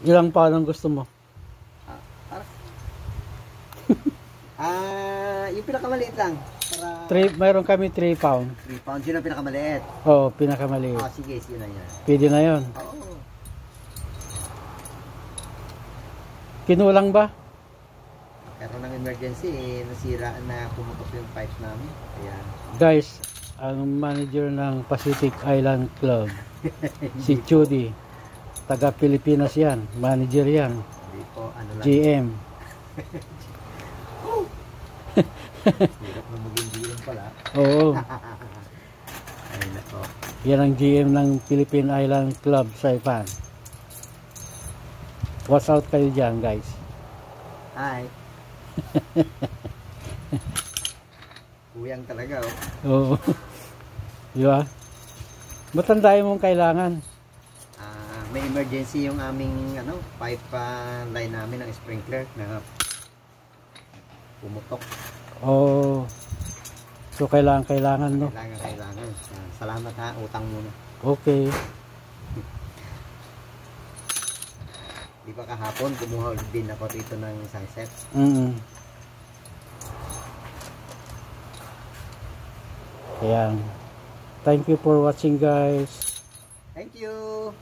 Ilang pound ang gusto mo? Yung pinakamaliit lang. Mayroon kami 3 pound. 3 pounds, yun ang pinakamaliit. Oo, pinakamaliit. Sige, yun na yan. Pwede na yun. Oo. Kinulang ba? Karoon ng emergency, nasira na pumutok yung pipe namin. Kaya... Guys, ang manager ng Pacific Island Club, si Judy, taga Pilipinas yan, manager yan. Hindi po, ano lang. GM. Hirap na maging GM pala. Oo. Ay, nako. Yan ang GM ng Philippine Island Club, Saipan. Watch out kayo dyan, guys. Hi. Kuyang talaga, oh. Oo. Di ba? Matandayan mong kailangan. May emergency yung aming pipe line namin ng sprinkler na pumutok. Oo. So, kailangan, no? Kailangan. Salamat ha, utang muna. Okay. Di ba kahapon, kumuha din ako dito ng isang set. Ayan. Thank you for watching, guys. Thank you.